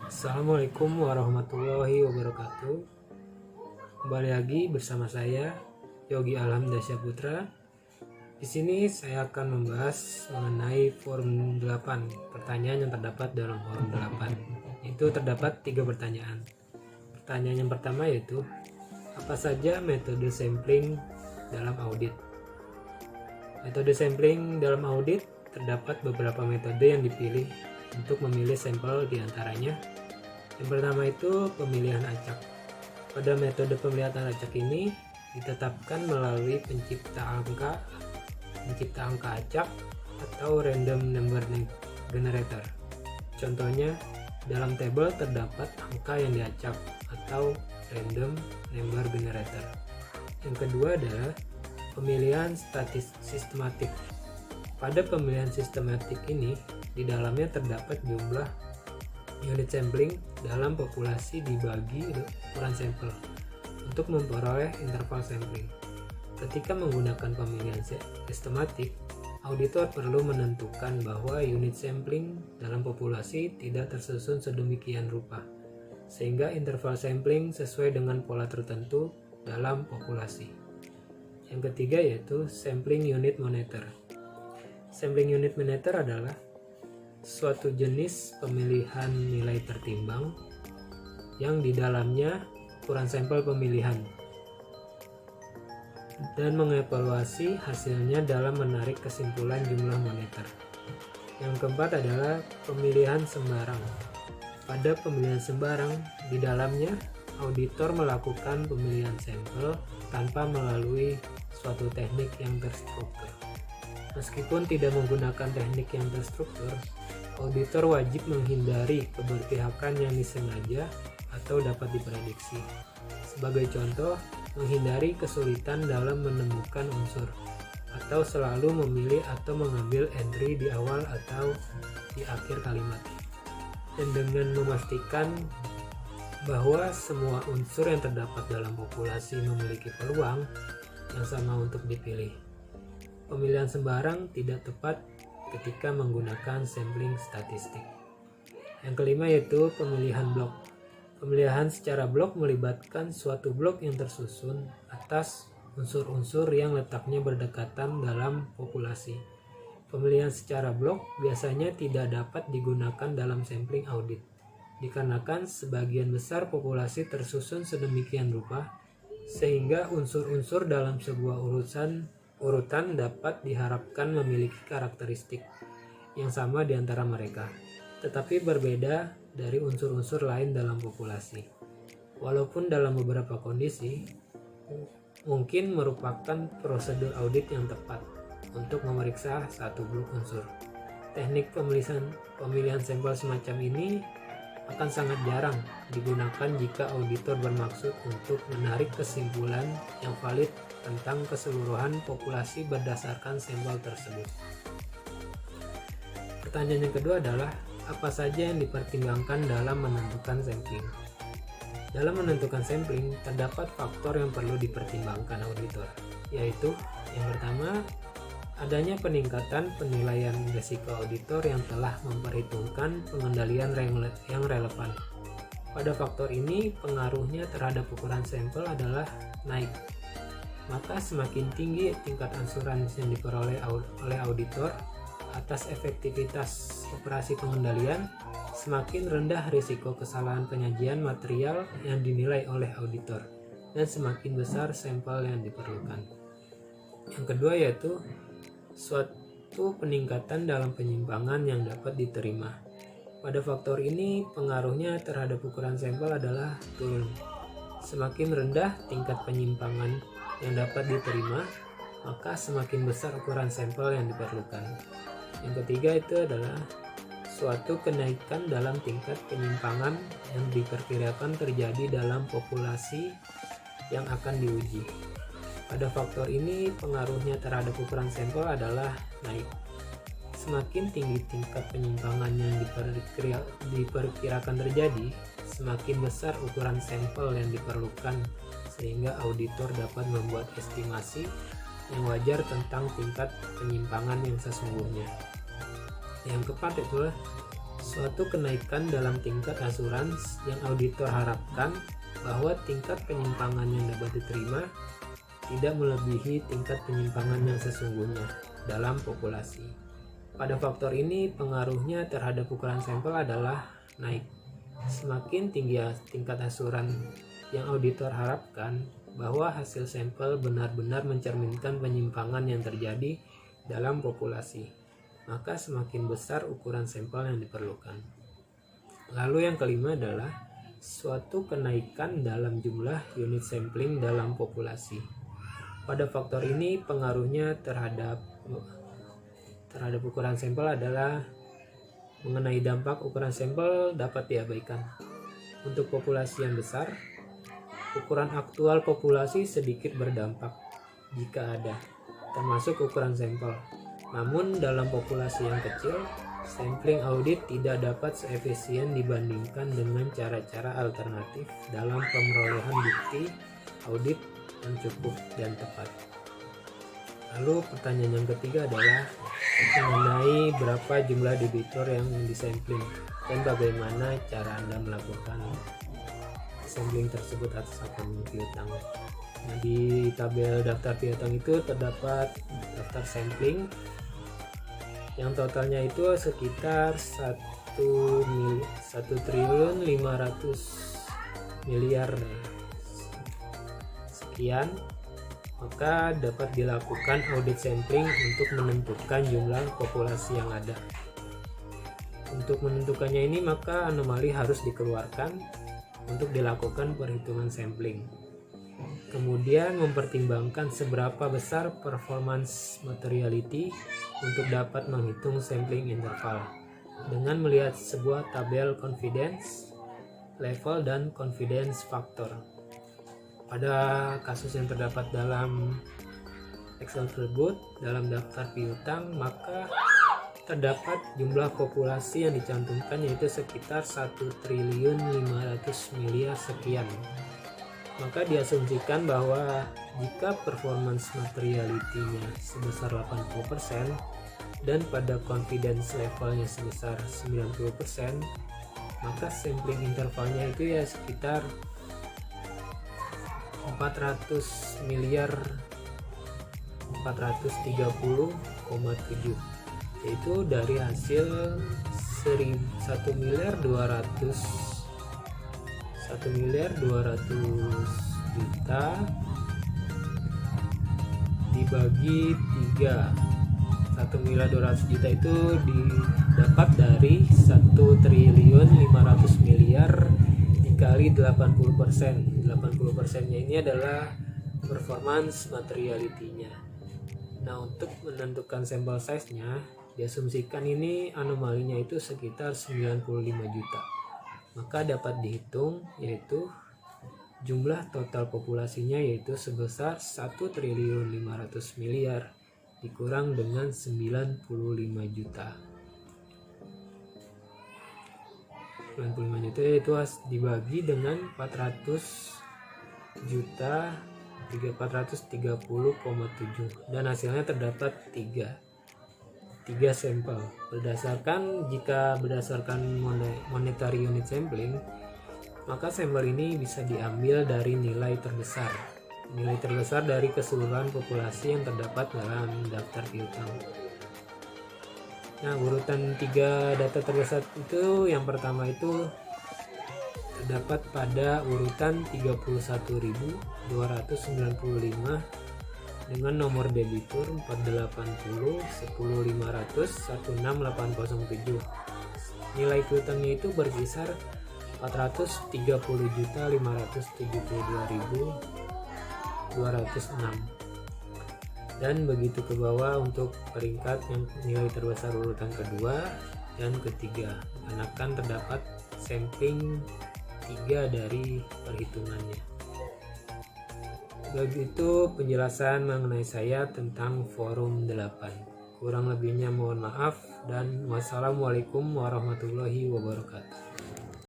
Assalamualaikum warahmatullahi wabarakatuh. Kembali lagi bersama saya Yogi Alhamdasya Putra. Di sini saya akan membahas mengenai forum 8, pertanyaan yang terdapat dalam forum 8. Itu terdapat 3 pertanyaan. Pertanyaan yang pertama yaitu, apa saja metode sampling dalam audit? Metode sampling dalam audit terdapat beberapa metode yang dipilih untuk memilih sampel diantaranya. Yang pertama itu pemilihan acak. Pada metode pemilihan acak ini ditetapkan melalui pencipta angka acak atau random number generator. Contohnya, dalam tabel terdapat angka yang diacak atau random number generator. Yang kedua adalah pemilihan sistematik. Pada pemilihan sistematik ini, di dalamnya terdapat jumlah unit sampling dalam populasi dibagi ukuran sampel untuk memperoleh interval sampling. Ketika menggunakan pemilihan sistematik, auditor perlu menentukan bahwa unit sampling dalam populasi tidak tersusun sedemikian rupa, sehingga interval sampling sesuai dengan pola tertentu dalam populasi. Yang ketiga yaitu sampling unit monitor. Sampling unit monitor adalah suatu jenis pemilihan nilai tertimbang yang di dalamnya ukuran sampel pemilihan dan mengevaluasi hasilnya dalam menarik kesimpulan jumlah monitor. Yang keempat adalah pemilihan sembarang. Pada pemilihan sembarang, di dalamnya auditor melakukan pemilihan sampel tanpa melalui suatu teknik yang terstruktur. Meskipun tidak menggunakan teknik yang terstruktur, auditor wajib menghindari keberpihakan yang disengaja atau dapat diprediksi. Sebagai contoh, menghindari kesulitan dalam menemukan unsur, atau selalu memilih atau mengambil entry di awal atau di akhir kalimat. Dan dengan memastikan bahwa semua unsur yang terdapat dalam populasi memiliki peluang yang sama untuk dipilih. Pemilihan sembarang tidak tepat ketika menggunakan sampling statistik. Yang kelima yaitu pemilihan blok. Pemilihan secara blok melibatkan suatu blok yang tersusun atas unsur-unsur yang letaknya berdekatan dalam populasi. Pemilihan secara blok biasanya tidak dapat digunakan dalam sampling audit, dikarenakan sebagian besar populasi tersusun sedemikian rupa sehingga unsur-unsur dalam sebuah urutan dapat diharapkan memiliki karakteristik yang sama di antara mereka, tetapi berbeda dari unsur-unsur lain dalam populasi. Walaupun dalam beberapa kondisi mungkin merupakan prosedur audit yang tepat untuk memeriksa satu blok unsur. Teknik pemilihan sampel semacam ini akan sangat jarang digunakan jika auditor bermaksud untuk menarik kesimpulan yang valid tentang keseluruhan populasi berdasarkan sampel tersebut. Pertanyaan yang kedua adalah, apa saja yang dipertimbangkan dalam menentukan sampling? Dalam menentukan sampling, terdapat faktor yang perlu dipertimbangkan auditor, yaitu yang pertama, adanya peningkatan penilaian risiko auditor yang telah memperhitungkan pengendalian yang relevan. Pada faktor ini, pengaruhnya terhadap ukuran sampel adalah naik. Maka semakin tinggi tingkat asuransi yang diperoleh oleh auditor atas efektivitas operasi pengendalian, semakin rendah risiko kesalahan penyajian material yang dinilai oleh auditor, dan semakin besar sampel yang diperlukan. Yang kedua yaitu suatu peningkatan dalam penyimpangan yang dapat diterima. Pada faktor ini, pengaruhnya terhadap ukuran sampel adalah turun. Semakin rendah tingkat penyimpangan yang dapat diterima, maka semakin besar ukuran sampel yang diperlukan. Yang ketiga itu adalah suatu kenaikan dalam tingkat penyimpangan yang diperkirakan terjadi dalam populasi yang akan diuji. Pada faktor ini, pengaruhnya terhadap ukuran sampel adalah naik. Semakin tinggi tingkat penyimpangan yang diperkirakan terjadi, semakin besar ukuran sampel yang diperlukan, sehingga auditor dapat membuat estimasi yang wajar tentang tingkat penyimpangan yang sesungguhnya. Yang keempat itulah suatu kenaikan dalam tingkat asurans yang auditor harapkan bahwa tingkat penyimpangan yang dapat diterima tidak melebihi tingkat penyimpangan yang sesungguhnya dalam populasi. Pada faktor ini, pengaruhnya terhadap ukuran sampel adalah naik. Semakin tinggi tingkat asuran yang auditor harapkan bahwa hasil sampel benar-benar mencerminkan penyimpangan yang terjadi dalam populasi, maka semakin besar ukuran sampel yang diperlukan. Lalu yang kelima adalah suatu kenaikan dalam jumlah unit sampling dalam populasi. Pada faktor ini pengaruhnya terhadap ukuran sampel adalah mengenai dampak ukuran sampel dapat diabaikan. Untuk populasi yang besar, ukuran aktual populasi sedikit berdampak jika ada, termasuk ukuran sampel. Namun dalam populasi yang kecil, sampling audit tidak dapat seefisien dibandingkan dengan cara-cara alternatif dalam pemerolehan bukti audit yang cukup dan tepat. Lalu pertanyaan yang ketiga adalah mengenai berapa jumlah debitur yang disampling dan bagaimana cara Anda melakukan sampling tersebut atas akun piutang. Nah, di tabel daftar piutang itu terdapat daftar sampling yang totalnya itu sekitar 1.500 miliar sekian. Maka dapat dilakukan audit sampling untuk menentukan jumlah populasi yang ada. Untuk menentukannya ini, maka anomali harus dikeluarkan untuk dilakukan perhitungan sampling. Kemudian mempertimbangkan seberapa besar performance materiality untuk dapat menghitung sampling interval dengan melihat sebuah tabel confidence level dan confidence factor. Pada kasus yang terdapat dalam Excel tersebut, dalam daftar piutang, maka terdapat jumlah populasi yang dicantumkan yaitu sekitar 1.500 miliar sekian. Maka diasumsikan bahwa jika performance materiality-nya sebesar 80% dan pada confidence levelnya sebesar 90%, maka sampling intervalnya itu ya sekitar 430,7, yaitu dari hasil 1.200.000.000 dibagi 3. 1.200.000.000 itu didapat dari 1.500 miliar dikali 80%. 80%-nya ini adalah performance materiality-nya. Nah, untuk menentukan sampel size-nya, diasumsikan ini anomalinya itu sekitar 95 juta. Maka dapat dihitung yaitu jumlah total populasinya yaitu sebesar 1.500 miliar dikurang dengan 95 juta. 95 juta itu dibagi dengan 430,7 dan hasilnya terdapat 3 sampel. Jika berdasarkan monetary unit sampling, maka sampel ini bisa diambil dari nilai terbesar dari keseluruhan populasi yang terdapat dalam daftar piutang. Nah, urutan 3 data terbesar itu, yang pertama itu terdapat pada urutan 31.295 dengan nomor debitur 480 10.500 16807. Nilai piutangnya itu berkisar 430.572.206 dan begitu ke bawah untuk peringkat yang nilai terbesar urutan kedua dan ketiga, akan terdapat sampling 3 dari perhitungannya. Begitu penjelasan mengenai saya tentang forum 8. Kurang lebihnya mohon maaf dan wassalamualaikum warahmatullahi wabarakatuh.